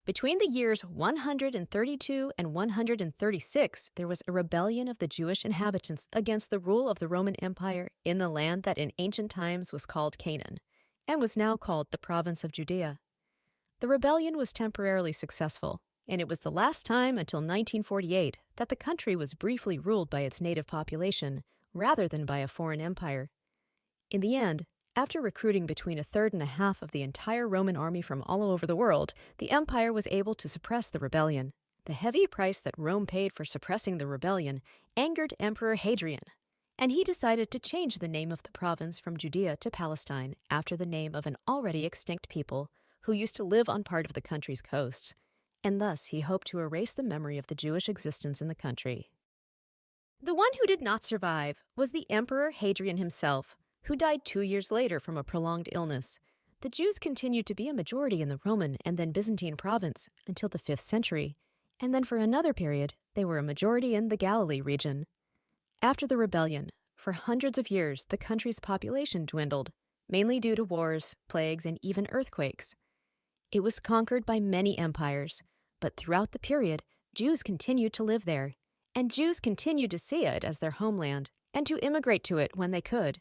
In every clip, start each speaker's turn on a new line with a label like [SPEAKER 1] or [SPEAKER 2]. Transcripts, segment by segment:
[SPEAKER 1] Between the years 132 and 136, there was a rebellion of the Jewish inhabitants against the rule of the Roman Empire in the land that in ancient times was called Canaan, and was now called the province of Judea. The rebellion was temporarily successful, and it was the last time until 1948 that the country was briefly ruled by its native population rather than by a foreign empire. In the end, after recruiting between a third and a half of the entire Roman army from all over the world, the empire was able to suppress the rebellion. The heavy price that Rome paid for suppressing the rebellion angered Emperor Hadrian, and he decided to change the name of the province from Judea to Palestine after the name of an already extinct people who used to live on part of the country's coasts, and thus he hoped to erase the memory of the Jewish existence in the country. The one who did not survive was the Emperor Hadrian himself, who died 2 years later from a prolonged illness. The Jews continued to be a majority in the Roman and then Byzantine province until the 5th century, and then for another period, they were a majority in the Galilee region. After the rebellion, for hundreds of years, the country's population dwindled, mainly due to wars, plagues, and even earthquakes. It was conquered by many empires, but throughout the period, Jews continued to live there, and Jews continued to see it as their homeland and to immigrate to it when they could.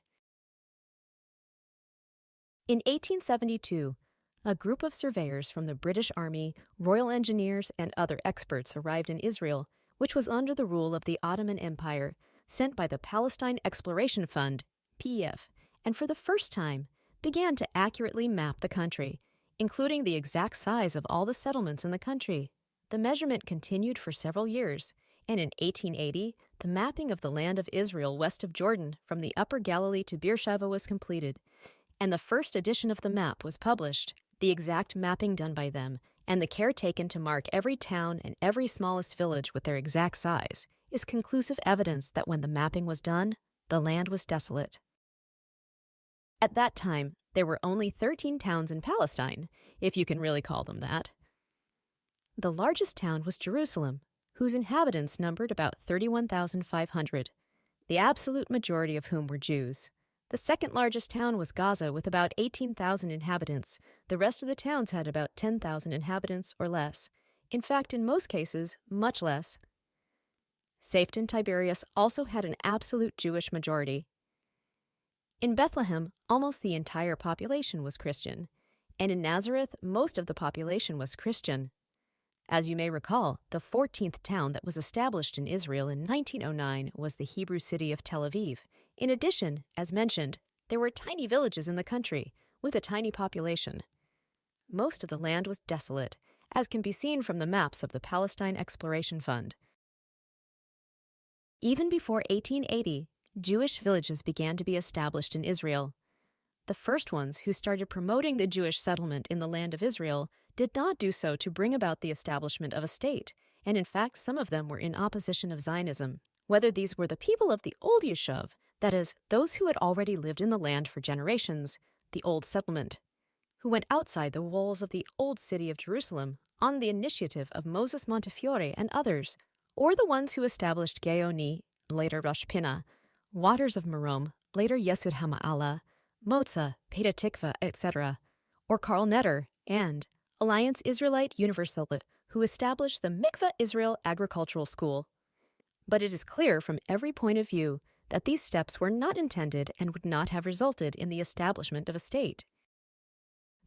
[SPEAKER 1] In 1872, a group of surveyors from the British Army, Royal Engineers, and other experts arrived in Israel, which was under the rule of the Ottoman Empire, sent by the Palestine Exploration Fund, PEF, and for the first time began to accurately map the country, including the exact size of all the settlements in the country. The measurement continued for several years, and in 1880, the mapping of the land of Israel west of Jordan from the Upper Galilee to Beersheba was completed, and the first edition of the map was published. The exact mapping done by them, and the care taken to mark every town and every smallest village with their exact size, is conclusive evidence that when the mapping was done, the land was desolate. At that time, there were only 13 towns in Palestine, if you can really call them that. The largest town was Jerusalem, whose inhabitants numbered about 31,500, the absolute majority of whom were Jews. The second largest town was Gaza with about 18,000 inhabitants. The rest of the towns had about 10,000 inhabitants or less. In fact, in most cases, much less. Safton Tiberias also had an absolute Jewish majority. In Bethlehem, almost the entire population was Christian, and in Nazareth, most of the population was Christian. As you may recall, the 14th town that was established in Israel in 1909 was the Hebrew city of Tel Aviv. In addition, as mentioned, there were tiny villages in the country, with a tiny population. Most of the land was desolate, as can be seen from the maps of the Palestine Exploration Fund. Even before 1880, Jewish villages began to be established in Israel. The first ones who started promoting the Jewish settlement in the land of Israel did not do so to bring about the establishment of a state, and in fact some of them were in opposition of Zionism. Whether these were the people of the old Yeshuv, that is, those who had already lived in the land for generations, the old settlement, who went outside the walls of the old city of Jerusalem on the initiative of Moses Montefiore and others, or the ones who established Geoni, later Rosh Pinna, Waters of Merom, later Yesud HaMa'ala, Motza, Petah Tikva, etc., or Karl Netter and Alliance Israelite Universelle, who established the Mikveh Israel Agricultural School. But it is clear from every point of view that these steps were not intended and would not have resulted in the establishment of a state.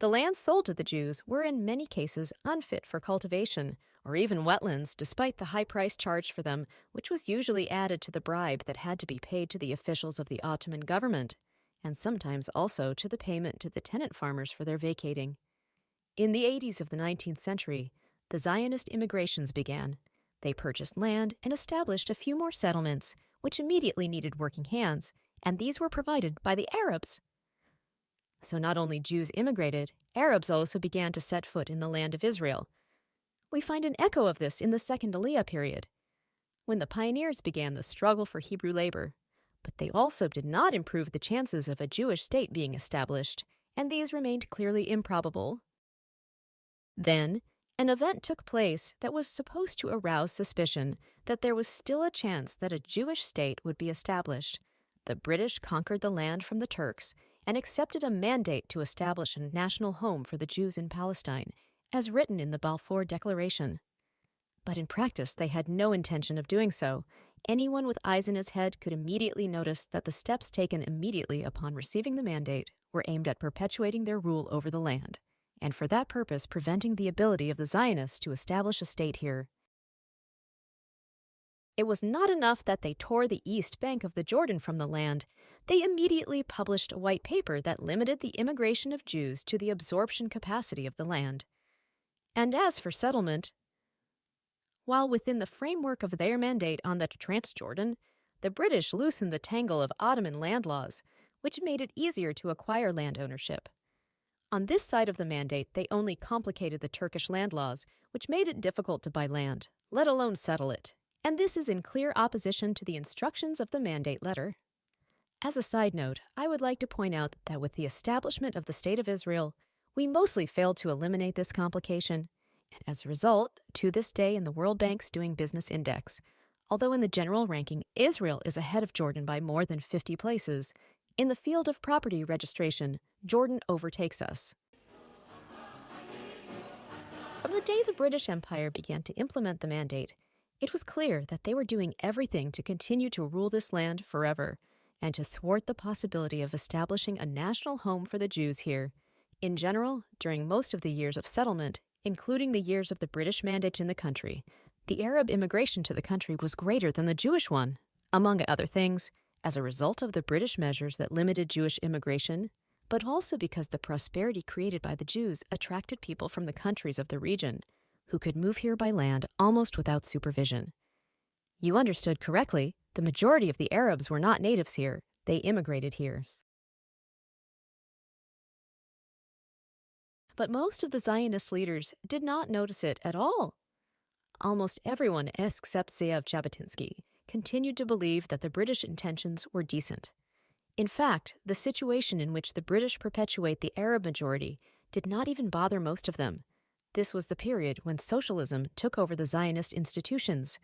[SPEAKER 1] The lands sold to the Jews were in many cases unfit for cultivation, or even wetlands, despite the high price charged for them, which was usually added to the bribe that had to be paid to the officials of the Ottoman government, and sometimes also to the payment to the tenant farmers for their vacating. In the 80s of the 19th century, the Zionist immigrations began. They purchased land and established a few more settlements, which immediately needed working hands, and these were provided by the Arabs. So not only Jews immigrated, Arabs also began to set foot in the land of Israel. We find an echo of this in the Second Aliyah period, when the pioneers began the struggle for Hebrew labor, but they also did not improve the chances of a Jewish state being established, and these remained clearly improbable. Then, an event took place that was supposed to arouse suspicion that there was still a chance that a Jewish state would be established. The British conquered the land from the Turks and accepted a mandate to establish a national home for the Jews in Palestine, as written in the Balfour Declaration. But in practice, they had no intention of doing so. Anyone with eyes in his head could immediately notice that the steps taken immediately upon receiving the mandate were aimed at perpetuating their rule over the land, and for that purpose preventing the ability of the Zionists to establish a state here. It was not enough that they tore the east bank of the Jordan from the land. They immediately published a white paper that limited the immigration of Jews to the absorption capacity of the land. And as for settlement, while within the framework of their mandate on the Transjordan, the British loosened the tangle of Ottoman land laws, which made it easier to acquire land ownership. On this side of the mandate, they only complicated the Turkish land laws, which made it difficult to buy land, let alone settle it. And this is in clear opposition to the instructions of the mandate letter. As a side note, I would like to point out that with the establishment of the State of Israel, we mostly failed to eliminate this complication, and as a result, to this day in the World Bank's Doing Business Index, although in the general ranking, Israel is ahead of Jordan by more than 50 places, in the field of property registration, Jordan overtakes us. From the day the British Empire began to implement the mandate, it was clear that they were doing everything to continue to rule this land forever and to thwart the possibility of establishing a national home for the Jews here. In general, during most of the years of settlement, including the years of the British mandate in the country, the Arab immigration to the country was greater than the Jewish one, among other things, as a result of the British measures that limited Jewish immigration, but also because the prosperity created by the Jews attracted people from the countries of the region, who could move here by land almost without supervision. You understood correctly, the majority of the Arabs were not natives here, they immigrated here. But most of the Zionist leaders did not notice it at all. Almost everyone except Ze'ev Jabotinsky continued to believe that the British intentions were decent. In fact, the situation in which the British perpetuate the Arab majority did not even bother most of them. This was the period when socialism took over the Zionist institutions.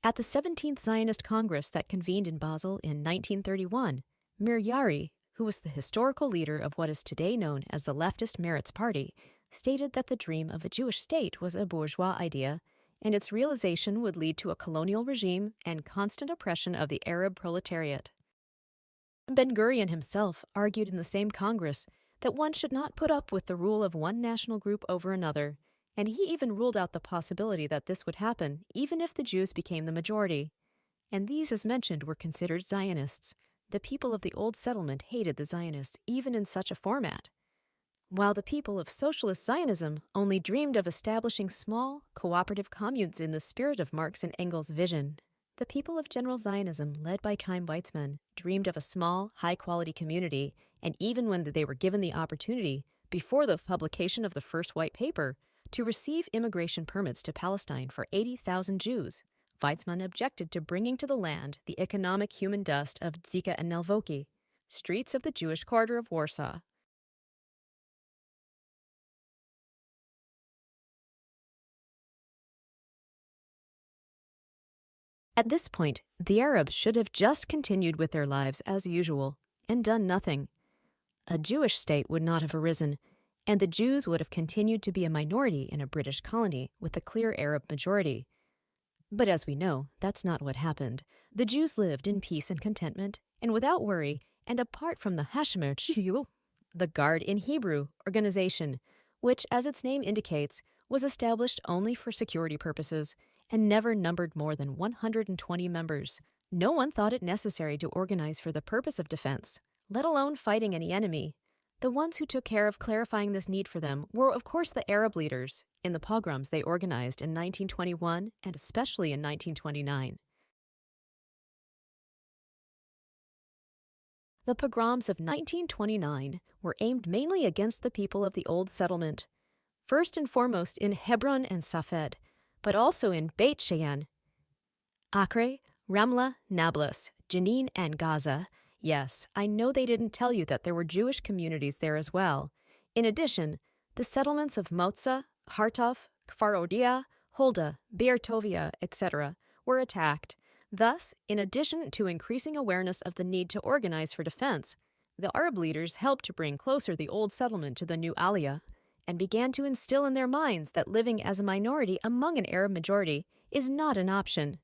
[SPEAKER 1] At the 17th Zionist Congress that convened in Basel in 1931, Mir Yari, who was the historical leader of what is today known as the leftist Meretz Party, stated that the dream of a Jewish state was a bourgeois idea, and its realization would lead to a colonial regime and constant oppression of the Arab proletariat. Ben-Gurion himself argued in the same Congress that one should not put up with the rule of one national group over another, and he even ruled out the possibility that this would happen even if the Jews became the majority. And these, as mentioned, were considered Zionists. The people of the old settlement hated the Zionists even in such a format, while the people of socialist Zionism only dreamed of establishing small, cooperative communes in the spirit of Marx and Engels' vision. The people of General Zionism, led by Chaim Weizmann, dreamed of a small, high-quality community, and even when they were given the opportunity, before the publication of the first white paper, to receive immigration permits to Palestine for 80,000 Jews, Weizmann objected to bringing to the land the economic human dust of Zika and Nelvoki, streets of the Jewish quarter of Warsaw. At this point, the Arabs should have just continued with their lives as usual and done nothing. A Jewish state would not have arisen, and the Jews would have continued to be a minority in a British colony with a clear Arab majority. But as we know, that's not what happened. The Jews lived in peace and contentment, and without worry, and apart from the Hashemer Chiyu, the Guard in Hebrew organization, which, as its name indicates, was established only for security purposes and never numbered more than 120 members. No one thought it necessary to organize for the purpose of defense, let alone fighting any enemy. The ones who took care of clarifying this need for them were, of course, the Arab leaders in the pogroms they organized in 1921 and especially in 1929. The pogroms of 1929 were aimed mainly against the people of the old settlement, first and foremost in Hebron and Safed, but also in Beit Shean, Acre, Ramla, Nablus, Jenin, and Gaza. Yes, I know they didn't tell you that there were Jewish communities there as well. In addition, the settlements of Motza, Hartov, Kfar Odia, Holda, Be'er Tovia, etc. were attacked. Thus, in addition to increasing awareness of the need to organize for defense, the Arab leaders helped to bring closer the old settlement to the new Aliyah, and began to instill in their minds that living as a minority among an Arab majority is not an option.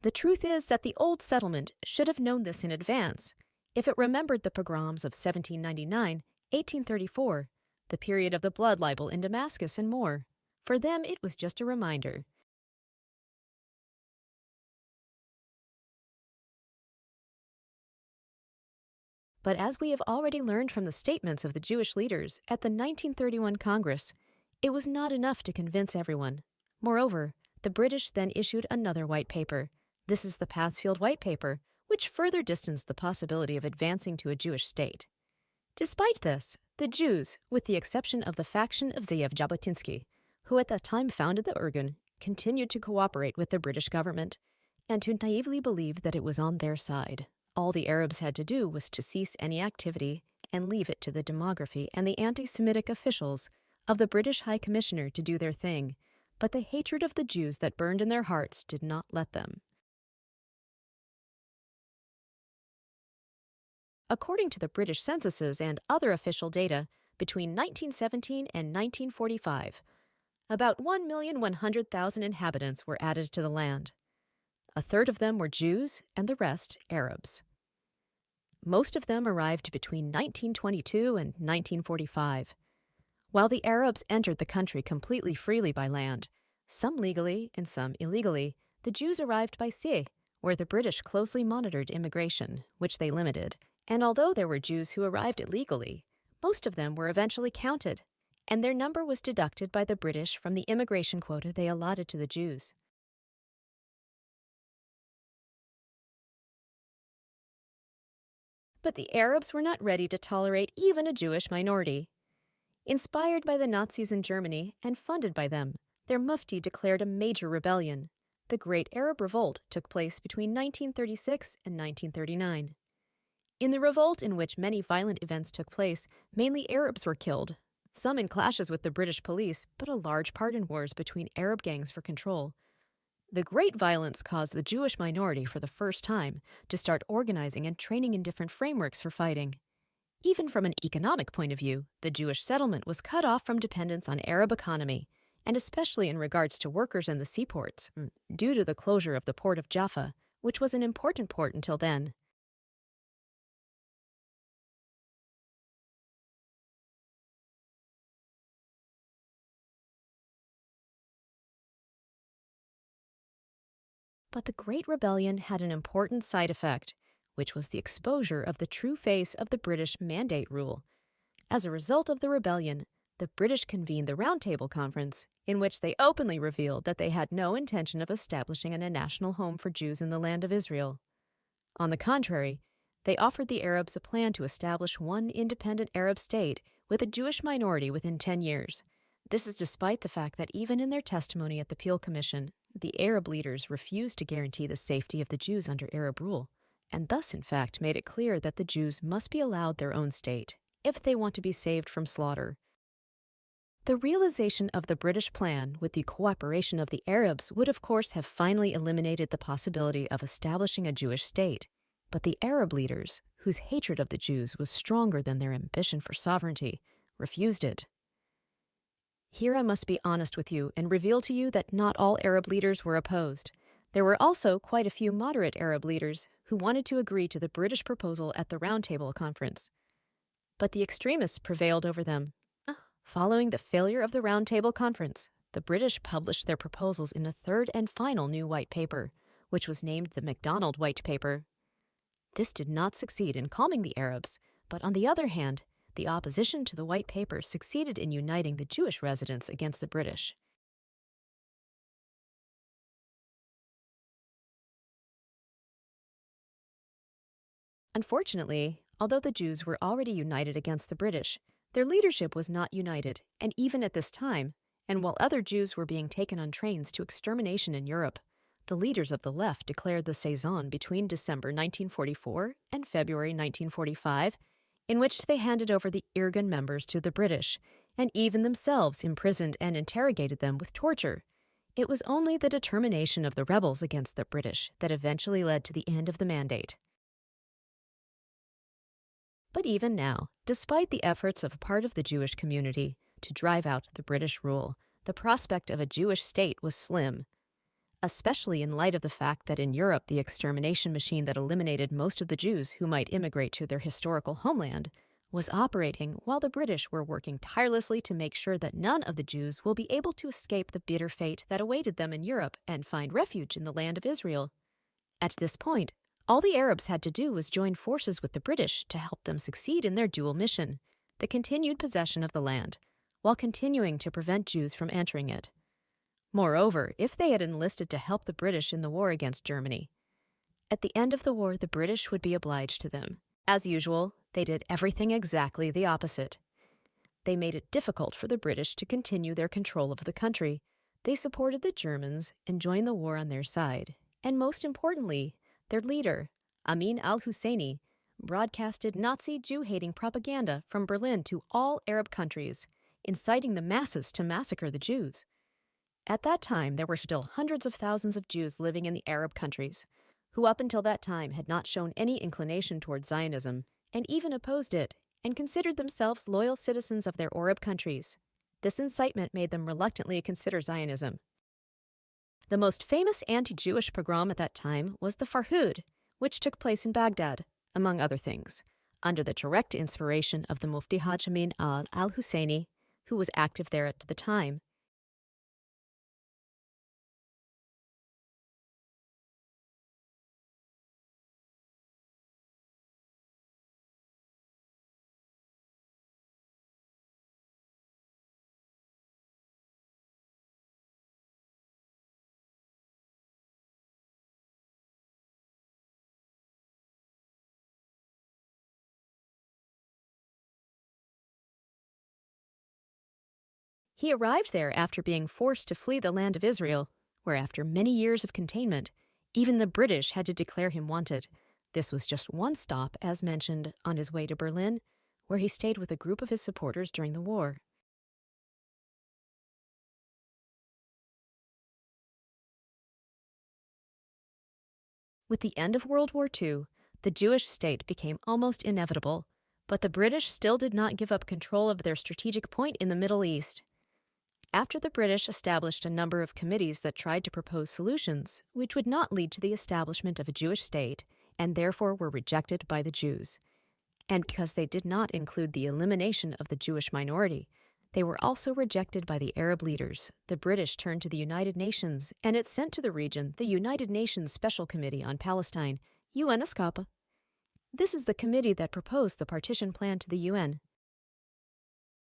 [SPEAKER 1] The truth is that the old settlement should have known this in advance if it remembered the pogroms of 1799, 1834, the period of the blood libel in Damascus, and more. For them, it was just a reminder. But as we have already learned from the statements of the Jewish leaders at the 1931 Congress, it was not enough to convince everyone. Moreover, the British then issued another white paper. This is the Pasfield White Paper, which further distanced the possibility of advancing to a Jewish state. Despite this, the Jews, with the exception of the faction of Zeev Jabotinsky, who at that time founded the organ, continued to cooperate with the British government and to naively believe that it was on their side. All the Arabs had to do was to cease any activity and leave it to the demography and the anti-Semitic officials of the British High Commissioner to do their thing, but the hatred of the Jews that burned in their hearts did not let them. According to the British censuses and other official data, between 1917 and 1945, about 1,100,000 inhabitants were added to the land. A third of them were Jews and the rest Arabs. Most of them arrived between 1922 and 1945. While the Arabs entered the country completely freely by land, some legally and some illegally, the Jews arrived by sea, where the British closely monitored immigration, which they limited. And although there were Jews who arrived illegally, most of them were eventually counted, and their number was deducted by the British from the immigration quota they allotted to the Jews. But the Arabs were not ready to tolerate even a Jewish minority. Inspired by the Nazis in Germany and funded by them, their mufti declared a major rebellion. The Great Arab Revolt took place between 1936 and 1939. In the revolt, in which many violent events took place, mainly Arabs were killed, some in clashes with the British police, but a large part in wars between Arab gangs for control. The great violence caused the Jewish minority for the first time to start organizing and training in different frameworks for fighting. Even from an economic point of view, the Jewish settlement was cut off from dependence on Arab economy, and especially in regards to workers in the seaports, due to the closure of the port of Jaffa, which was an important port until then. But the Great Rebellion had an important side effect, which was the exposure of the true face of the British Mandate Rule. As a result of the rebellion, the British convened the Round Table Conference, in which they openly revealed that they had no intention of establishing a national home for Jews in the land of Israel. On the contrary, they offered the Arabs a plan to establish one independent Arab state with a Jewish minority within 10 years. This is despite the fact that even in their testimony at the Peel Commission, the Arab leaders refused to guarantee the safety of the Jews under Arab rule, and thus, in fact, made it clear that the Jews must be allowed their own state if they want to be saved from slaughter. The realization of the British plan with the cooperation of the Arabs would, of course, have finally eliminated the possibility of establishing a Jewish state, but the Arab leaders, whose hatred of the Jews was stronger than their ambition for sovereignty, refused it. Here I must be honest with you and reveal to you that not all Arab leaders were opposed. There were also quite a few moderate Arab leaders who wanted to agree to the British proposal at the Round Table Conference. But the extremists prevailed over them. Following the failure of the Round Table Conference, the British published their proposals in a third and final new white paper, which was named the MacDonald White Paper. This did not succeed in calming the Arabs, but on the other hand, the opposition to the White Paper succeeded in uniting the Jewish residents against the British. Unfortunately, although the Jews were already united against the British, their leadership was not united, and even at this time, and while other Jews were being taken on trains to extermination in Europe, the leaders of the left declared the Saison between December 1944 and February 1945, in which they handed over the Irgun members to the British, and even themselves imprisoned and interrogated them with torture. It was only the determination of the rebels against the British that eventually led to the end of the mandate. But even now, despite the efforts of part of the Jewish community to drive out the British rule, the prospect of a Jewish state was slim, especially in light of the fact that in Europe the extermination machine that eliminated most of the Jews who might immigrate to their historical homeland was operating while the British were working tirelessly to make sure that none of the Jews will be able to escape the bitter fate that awaited them in Europe and find refuge in the land of Israel. At this point, all the Arabs had to do was join forces with the British to help them succeed in their dual mission, the continued possession of the land, while continuing to prevent Jews from entering it. Moreover, if they had enlisted to help the British in the war against Germany, at the end of the war the British would be obliged to them. As usual, they did everything exactly the opposite. They made it difficult for the British to continue their control of the country. They supported the Germans and joined the war on their side. And most importantly, their leader, Amin al-Husseini, broadcasted Nazi Jew-hating propaganda from Berlin to all Arab countries, inciting the masses to massacre the Jews. At that time, there were still hundreds of thousands of Jews living in the Arab countries, who up until that time had not shown any inclination toward Zionism, and even opposed it, and considered themselves loyal citizens of their Arab countries. This incitement made them reluctantly consider Zionism. The most famous anti-Jewish pogrom at that time was the Farhud, which took place in Baghdad, among other things, under the direct inspiration of the Mufti Haj Amin al-Husseini, who was active there at the time. He arrived there after being forced to flee the land of Israel, where after many years of containment, even the British had to declare him wanted. This was just one stop, as mentioned, on his way to Berlin, where he stayed with a group of his supporters during the war. With the end of World War II, the Jewish state became almost inevitable, but the British still did not give up control of their strategic point in the Middle East. After the British established a number of committees that tried to propose solutions, which would not lead to the establishment of a Jewish state, and therefore were rejected by the Jews. And because they did not include the elimination of the Jewish minority, they were also rejected by the Arab leaders. The British turned to the United Nations, and it sent to the region the United Nations Special Committee on Palestine, UNSCOPA. This is the committee that proposed the partition plan to the UN.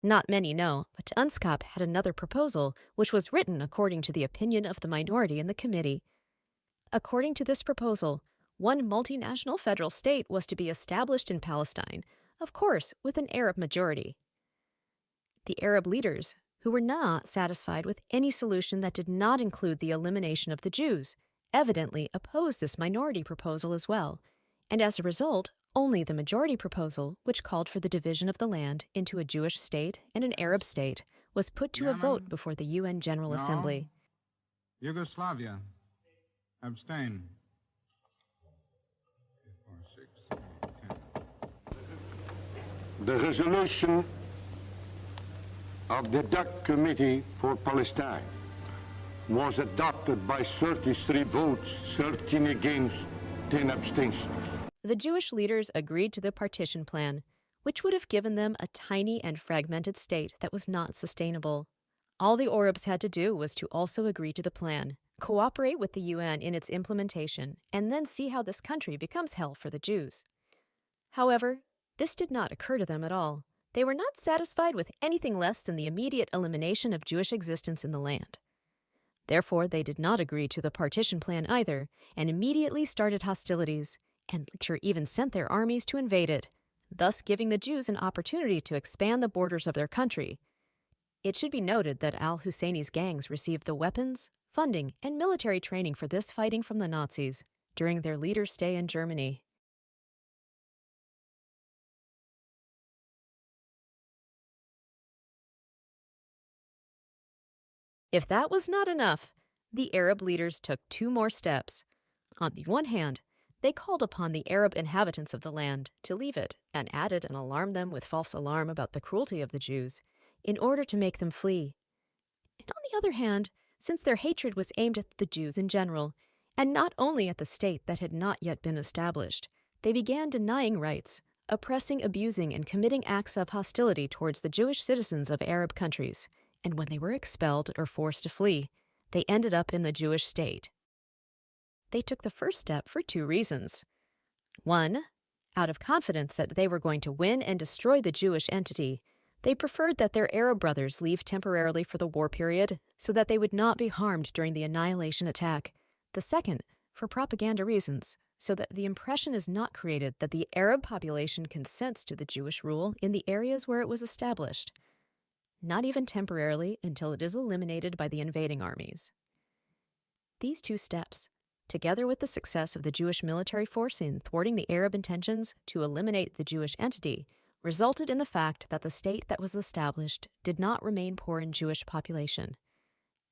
[SPEAKER 1] Not many know, but UNSCOP had another proposal, which was written according to the opinion of the minority in the committee. According to this proposal, one multinational federal state was to be established in Palestine, of course, with an Arab majority. The Arab leaders, who were not satisfied with any solution that did not include the elimination of the Jews, evidently opposed this minority proposal as well, and as a result, only the majority proposal, which called for the division of the land into a Jewish state and an Arab state, was put to a vote before the UN General Assembly.
[SPEAKER 2] Yugoslavia. Abstain.
[SPEAKER 3] The resolution of the DUC Committee for Palestine was adopted by 33 votes, 13 against, 10 abstentions.
[SPEAKER 1] The Jewish leaders agreed to the partition plan, which would have given them a tiny and fragmented state that was not sustainable. All the Arabs had to do was to also agree to the plan, cooperate with the UN in its implementation, and then see how this country becomes hell for the Jews. However, this did not occur to them at all. They were not satisfied with anything less than the immediate elimination of Jewish existence in the land. Therefore, they did not agree to the partition plan either, and immediately started hostilities, and later even sent their armies to invade it, thus giving the Jews an opportunity to expand the borders of their country. It should be noted that al-Husseini's gangs received the weapons, funding, and military training for this fighting from the Nazis during their leader's stay in Germany. If that was not enough, the Arab leaders took two more steps. On the one hand, they called upon the Arab inhabitants of the land to leave it and added and alarmed them with false alarm about the cruelty of the Jews, in order to make them flee. And on the other hand, since their hatred was aimed at the Jews in general, and not only at the state that had not yet been established, they began denying rights, oppressing, abusing, and committing acts of hostility towards the Jewish citizens of Arab countries, and when they were expelled or forced to flee, they ended up in the Jewish state. They took the first step for two reasons. One, out of confidence that they were going to win and destroy the Jewish entity, they preferred that their Arab brothers leave temporarily for the war period so that they would not be harmed during the annihilation attack. The second, for propaganda reasons, so that the impression is not created that the Arab population consents to the Jewish rule in the areas where it was established, not even temporarily until it is eliminated by the invading armies. These two steps, together with the success of the Jewish military force in thwarting the Arab intentions to eliminate the Jewish entity, resulted in the fact that the state that was established did not remain poor in Jewish population.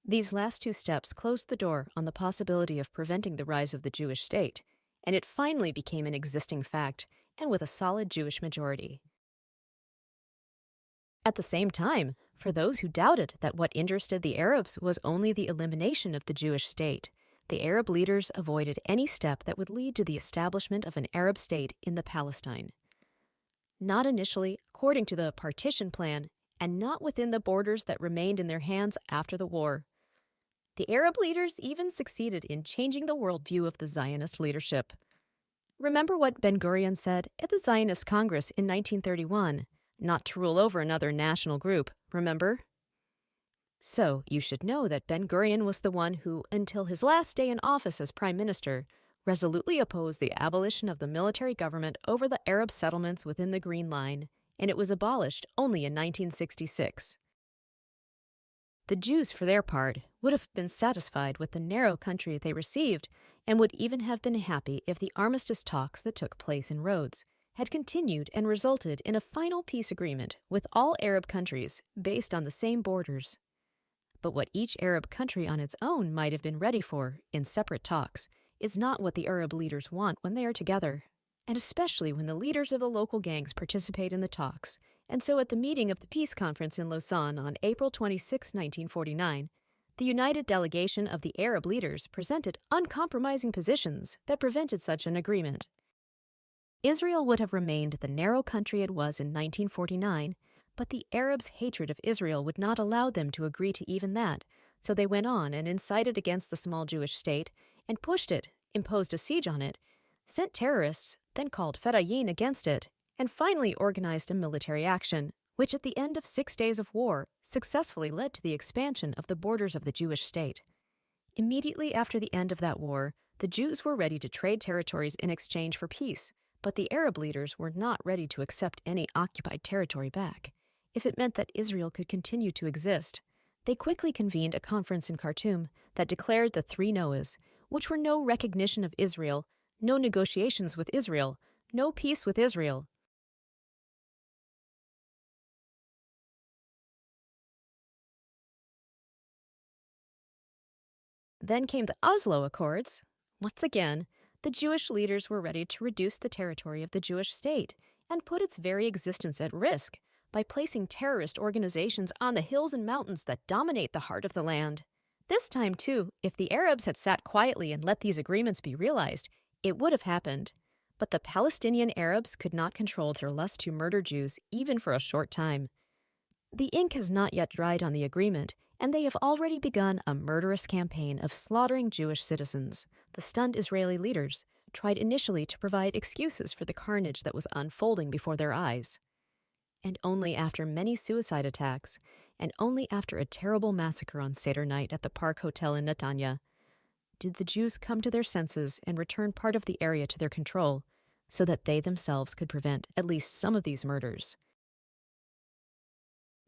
[SPEAKER 1] These last two steps closed the door on the possibility of preventing the rise of the Jewish state, and it finally became an existing fact, and with a solid Jewish majority. At the same time, for those who doubted that what interested the Arabs was only the elimination of the Jewish state, the Arab leaders avoided any step that would lead to the establishment of an Arab state in the Palestine. Not initially, according to the partition plan, and not within the borders that remained in their hands after the war. The Arab leaders even succeeded in changing the worldview of the Zionist leadership. Remember what Ben-Gurion said at the Zionist Congress in 1931, not to rule over another national group, remember? So, you should know that Ben-Gurion was the one who, until his last day in office as prime minister, resolutely opposed the abolition of the military government over the Arab settlements within the Green Line, and it was abolished only in 1966. The Jews, for their part, would have been satisfied with the narrow country they received and would even have been happy if the armistice talks that took place in Rhodes had continued and resulted in a final peace agreement with all Arab countries based on the same borders. But what each Arab country on its own might have been ready for in separate talks is not what the Arab leaders want when they are together, and especially when the leaders of the local gangs participate in the talks. And so at the meeting of the Peace Conference in Lausanne on April 26, 1949, the united delegation of the Arab leaders presented uncompromising positions that prevented such an agreement. Israel would have remained the narrow country it was in 1949, but the Arabs' hatred of Israel would not allow them to agree to even that, so they went on and incited against the small Jewish state and pushed it, imposed a siege on it, sent terrorists, then called Fedayeen against it, and finally organized a military action, which at the end of 6 days of war successfully led to the expansion of the borders of the Jewish state. Immediately after the end of that war, the Jews were ready to trade territories in exchange for peace, but the Arab leaders were not ready to accept any occupied territory back, if it meant that Israel could continue to exist. They quickly convened a conference in Khartoum that declared the 3 Noahs, which were no recognition of Israel, no negotiations with Israel, no peace with Israel. Then came the Oslo Accords. Once again, the Jewish leaders were ready to reduce the territory of the Jewish state and put its very existence at risk by placing terrorist organizations on the hills and mountains that dominate the heart of the land. This time, too, if the Arabs had sat quietly and let these agreements be realized, it would have happened. But the Palestinian Arabs could not control their lust to murder Jews even for a short time. The ink has not yet dried on the agreement, and they have already begun a murderous campaign of slaughtering Jewish citizens. The stunned Israeli leaders tried initially to provide excuses for the carnage that was unfolding before their eyes. And only after many suicide attacks, and only after a terrible massacre on Seder night at the Park Hotel in Netanya, did the Jews come to their senses and return part of the area to their control, so that they themselves could prevent at least some of these murders.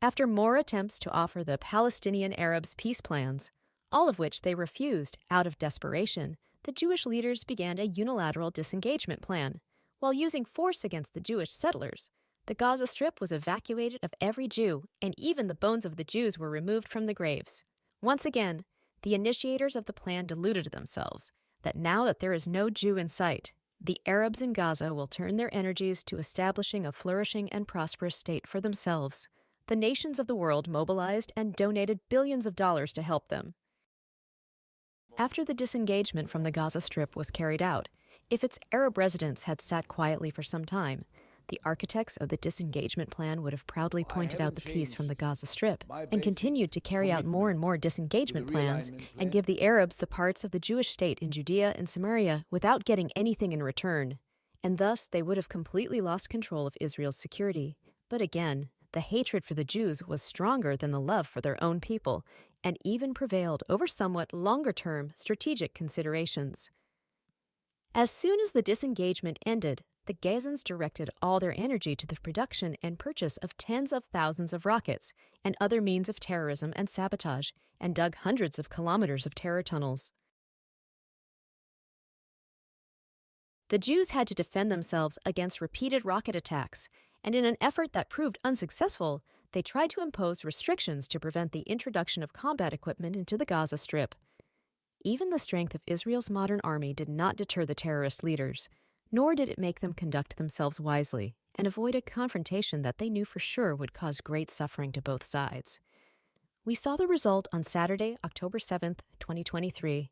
[SPEAKER 1] After more attempts to offer the Palestinian Arabs peace plans, all of which they refused out of desperation, the Jewish leaders began a unilateral disengagement plan. While using force against the Jewish settlers, the Gaza Strip was evacuated of every Jew, and even the bones of the Jews were removed from the graves. Once again, the initiators of the plan deluded themselves that now that there is no Jew in sight, the Arabs in Gaza will turn their energies to establishing a flourishing and prosperous state for themselves. the nations of the world mobilized and donated billions of dollars to help them. After the disengagement from the Gaza Strip was carried out, if its Arab residents had sat quietly for some time, the architects of the disengagement plan would have proudly pointed out the peace from the Gaza Strip and continued to carry out more and more disengagement plans and give the Arabs the parts of the Jewish state in Judea and Samaria without getting anything in return. And thus they would have completely lost control of Israel's security. But again, the hatred for the Jews was stronger than the love for their own people and even prevailed over somewhat longer-term strategic considerations. As soon as the disengagement ended, the Gazans directed all their energy to the production and purchase of tens of thousands of rockets and other means of terrorism and sabotage, and dug hundreds of kilometers of terror tunnels. The Jews had to defend themselves against repeated rocket attacks, and in an effort that proved unsuccessful, they tried to impose restrictions to prevent the introduction of combat equipment into the Gaza Strip. Even the strength of Israel's modern army did not deter the terrorist leaders, nor did it make them conduct themselves wisely and avoid a confrontation that they knew for sure would cause great suffering to both sides. We saw the result on Saturday, October 7th, 2023.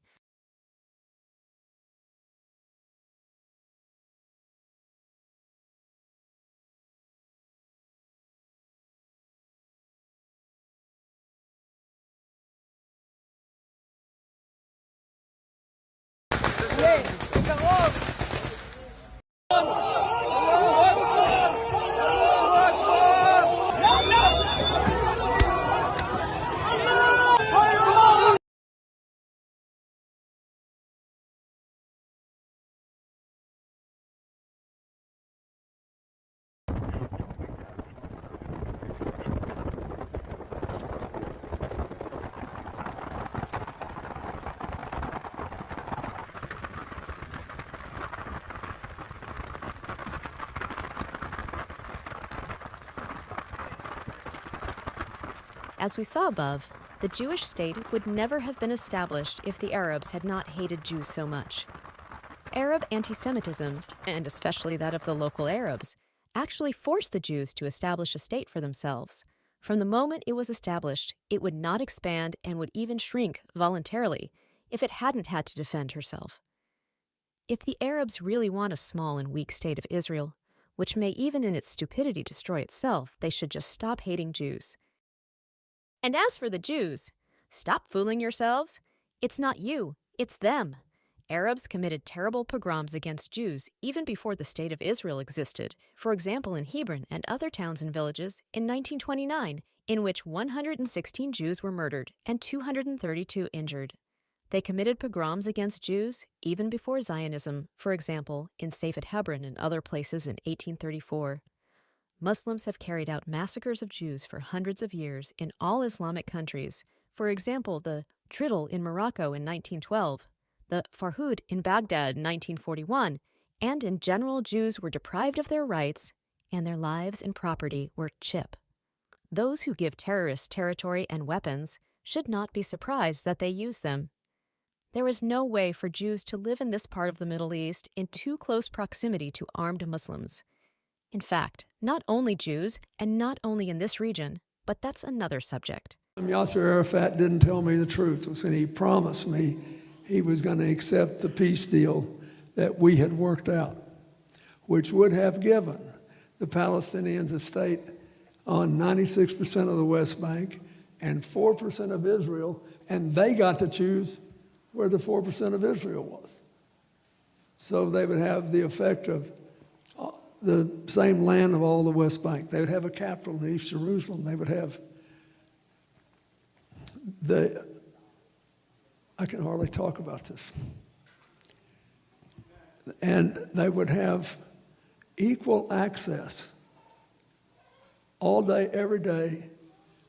[SPEAKER 1] As we saw above, the Jewish state would never have been established if the Arabs had not hated Jews so much. Arab anti-Semitism, and especially that of the local Arabs, actually forced the Jews to establish a state for themselves. From the moment it was established, it would not expand and would even shrink voluntarily if it hadn't had to defend herself. If the Arabs really want a small and weak state of Israel, which may even in its stupidity destroy itself, they should just stop hating Jews. And as for the Jews, stop fooling yourselves. It's not you, it's them. Arabs committed terrible pogroms against Jews even before the State of Israel existed, for example in Hebron and other towns and villages in 1929, in which 116 Jews were murdered and 232 injured. They committed pogroms against Jews even before Zionism, for example in Safed Hebron and other places in 1834. Muslims have carried out massacres of Jews for hundreds of years in all Islamic countries, for example the Triddle in Morocco in 1912, the Farhud in Baghdad in 1941, and in general Jews were deprived of their rights and their lives and property were chip. Those who give terrorists territory and weapons should not be surprised that they use them. There is no way for Jews to live in this part of the Middle East in too close proximity to armed Muslims. In fact, not only Jews, and not only in this region, but that's another subject.
[SPEAKER 4] Yasser Arafat didn't tell me the truth when he promised me he was going to accept the peace deal that we had worked out, which would have given the Palestinians a state on 96% of the West Bank and 4% of Israel, and they got to choose where the 4% of Israel was. So they would have the effect of the same land of all the West Bank. They would have a capital in East Jerusalem. They would have I can hardly talk about this. And they would have equal access all day, every day,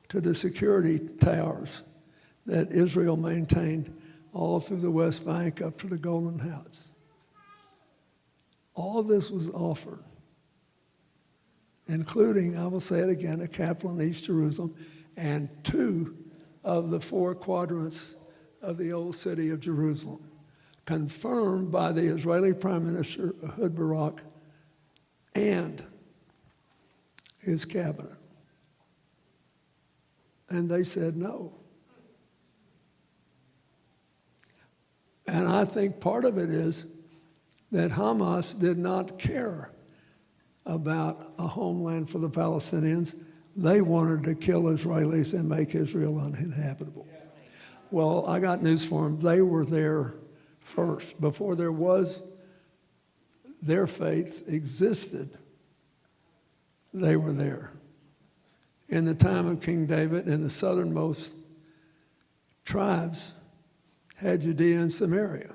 [SPEAKER 4] to the security towers that Israel maintained all through the West Bank up to the Golden Heights. All this was offered, including, I will say it again, a capital in East Jerusalem and 2 of the 4 quadrants of the old city of Jerusalem, confirmed by the Israeli Prime Minister Ehud Barak and his cabinet. And they said no. And I think part of it is that Hamas did not care about a homeland for the Palestinians. They wanted to kill Israelis and make Israel uninhabitable. Well, I got news for them. They were there first. Before there was, their faith existed, they were there. In the time of King David, in the southernmost tribes had Judea and Samaria.